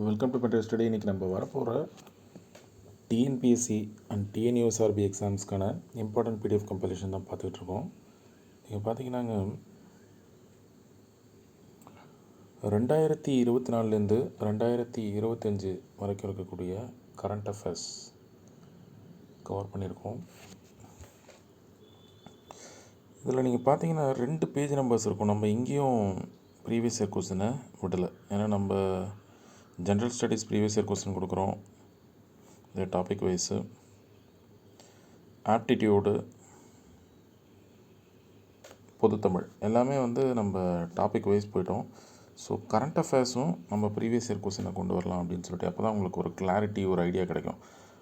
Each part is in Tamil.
Welcome to metro study. இன்றைக்கி நம்ம வரப்போகிற டிஎன்பிஎஸ்சி அண்ட் டிஎன்யூஎஸ்ஆர்பி எக்ஸாம்ஸ்க்கான இம்பார்ட்டன்ட் பிடிஎஃப் கம்பைலேஷன் தான் பார்த்துட்ருக்கோம். நீங்கள் பார்த்தீங்கன்னாங்க 2024லேருந்து 2025 வரைக்கும் இருக்கக்கூடிய கரண்ட் அஃபேர்ஸ் கவர் பண்ணியிருக்கோம். இதில் நீங்கள் பார்த்தீங்கன்னா 2 பேஜ் நம்பர்ஸ் இருக்கும். நம்ம இங்கேயும் ப்ரீவியஸ் இயர் கொஸ்டினை விடலை, ஏன்னா நம்ம general studies previous year question கொடுக்குறோம். இது டாபிக் வைஸு ஆப்டிடியூடு, பொதுத்தமிழ் எல்லாமே நம்ம டாபிக் வைஸ் போயிட்டோம். ஸோ கரண்ட் அஃபேர்ஸும் நம்ம ப்ரீவியஸ் இயர் கொஸ்டினை கொண்டு வரலாம் அப்படின்னு சொல்லிட்டு அப்போ தான் உங்களுக்கு ஒரு கிளாரிட்டி, ஒரு ஐடியா கிடைக்கும்.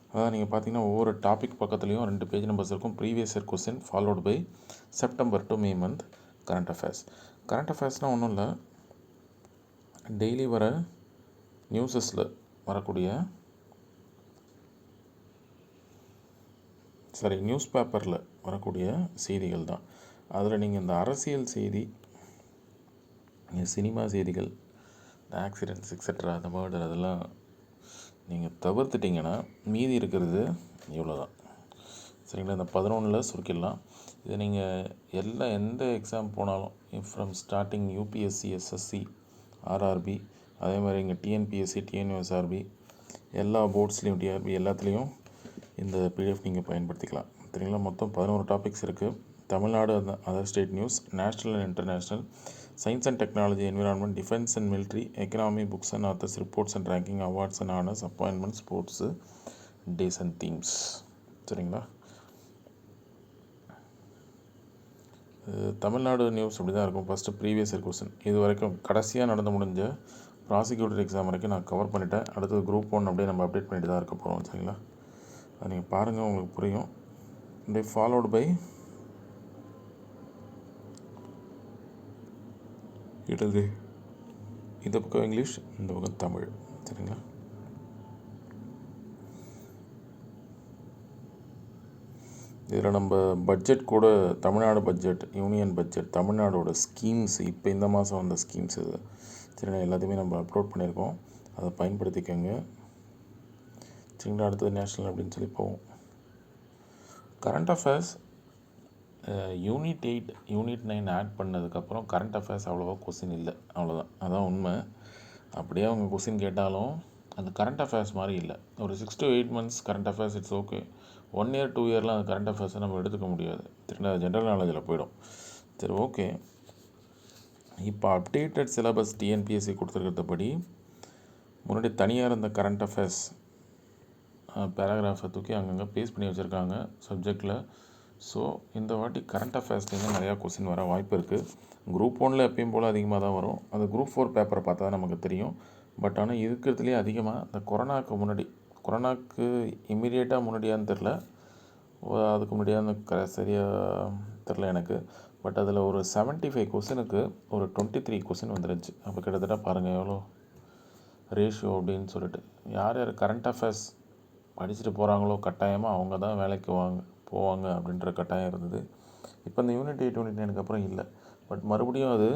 அதாவது நீங்கள் பார்த்தீங்கன்னா ஒவ்வொரு டாபிக் பக்கத்துலேயும் 2 பேஜ் நம்பர்ஸ் இருக்கும். Previous year question followed by September to May month current affairs. Current அஃபேர்ஸ்னால் ஒன்றும் இல்லை, டெய்லி வர நியூஸஸில் வரக்கூடிய நியூஸ் பேப்பரில் வரக்கூடிய செய்திகள் தான். அதில் நீங்கள் இந்த அரசியல் செய்தி, சினிமா செய்திகள், ஆக்சிடென்ட்ஸ் எக்ஸெட்ரா, அந்த மர்டர் அதெல்லாம் நீங்கள் தவிர்த்துட்டிங்கன்னா மீதி இருக்கிறது இவ்வளோ தான். சரிங்களா? இந்த 11 சுருக்கிடலாம். இது நீங்கள் எந்த எக்ஸாம் போனாலும் from starting UPSC, SSC, RRB, அதே மாதிரி இங்கே டிஎன்பிஎஸ்சி, டிஎன்யூஎஸ்ஆர்பி, எல்லா போர்ட்ஸ்லேயும், டிஆர்பி எல்லாத்துலேயும் இந்த பிடிஎஃப் நீங்கள் பயன்படுத்திக்கலாம். சரிங்களா? மொத்தம் 11 டாபிக்ஸ் இருக்குது. Tamil Nadu, other state news, national and international, science and technology, environment, defence and military, economy, books and authors, reports and ranking, awards and honours, appointment, sports, days and themes. சரிங்களா? தமிழ்நாடு நியூஸ் அப்படி தான் இருக்கும். ஃபஸ்ட்டு ப்ரீவியஸ் இயர் கொஸ்டின் இது வரைக்கும் கடைசியாக நடந்து முடிஞ்ச ப்ராசிக்யூட்டர் எக்ஸாம் வரைக்கும் நான் கவர் பண்ணிட்டேன். அடுத்தது குரூப் 1 அப்படியே நம்ம அப்டேட் பண்ணிட்டு தான் இருக்க போகிறோம். சரிங்களா? அது நீங்கள் பாருங்கள், உங்களுக்கு புரியும். அப்படியே ஃபாலோடு பை இடது, இந்த பக்கம் இங்கிலீஷ், இந்த பக்கம் தமிழ். சரிங்களா? இதில் நம்ம பட்ஜெட் கூட, தமிழ்நாடு பட்ஜெட், யூனியன் பட்ஜெட், தமிழ்நாடோட ஸ்கீம்ஸ், இப்போ இந்த மாதம் வந்த ஸ்கீம்ஸ் இது. சரிங்களா? எல்லாத்தையுமே நம்ம அப்லோட் பண்ணியிருக்கோம், அதை பயன்படுத்திக்கோங்க. சரிங்களா? அடுத்தது நேஷ்னல் அப்படின்னு சொல்லி போவோம். Current affairs unit 8, unit 9 add பண்ணதுக்கப்புறம் கரண்ட் அஃபேர்ஸ் அவ்வளோவா கொஸ்டின் இல்லை, அவ்வளோதான். அதான் உண்மை. அப்படியே அவங்க கொஸ்டின் கேட்டாலும் அது கரண்ட் அஃபேர்ஸ் மாதிரி இல்லை. ஒரு 6 to 8 months current affairs it's okay. 1 year 2 yearலாம் அது கரண்ட் அஃபேர்ஸை நம்ம எடுத்துக்க முடியாது. திரும்ப ஜென்ரல் நாலேஜில் போயிடும். சரி, ஓகே. இப்போ அப்டேட்டட் சிலபஸ் டிஎன்பிஎஸ்சி கொடுத்துருக்கிறதுபடி முன்னாடி தனியாக இருந்த கரண்ட் அஃபேர்ஸ் பேராகிராஃபை தூக்கி அங்கங்கே பேஸ்ட் பண்ணி வச்சுருக்காங்க சப்ஜெக்டில். ஸோ இந்த வாட்டி கரண்ட் அஃபேர்ஸ்லேருந்து நிறையா கொஸ்டின் வர வாய்ப்பு இருக்குது. குரூப் 1 எப்பயும் போல் அதிகமாக தான் வரும். அது குரூப் 4 பேப்பரை பார்த்தா தான் நமக்கு தெரியும். பட் ஆனால் இருக்கிறதுலேயே அதிகமாக இந்த கொரோனாவுக்கு இம்மிடியேட்டாக முன்னாடியான்னு தெரில, அதுக்கு முன்னாடியான சரியாக தெரில எனக்கு. பட் அதில் ஒரு 75 கொஸ்டினுக்கு ஒரு 23 கொஸ்டின் வந்துருச்சு. அப்போ கிட்டத்தட்ட பாருங்கள் எவ்வளோ ரேஷியோ அப்படின்னு சொல்லிட்டு. யார் யார் கரண்ட் அஃபேர்ஸ் படிச்சுட்டு போகிறாங்களோ கட்டாயமாக அவங்க தான் வேலைக்கு போவாங்க அப்படின்ற கட்டாயம் இருந்தது. இப்போ இந்த யூனிட் 8, யூனிட் 9 அப்புறம் இல்லை. பட் மறுபடியும் அது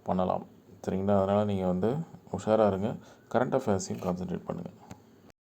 பண்ணலாம். சரிங்களா? அதனால் நீங்கள் உஷாராக இருங்க, கரண்ட் அஃபேர்ஸையும் கான்சன்ட்ரேட் பண்ணுங்கள்.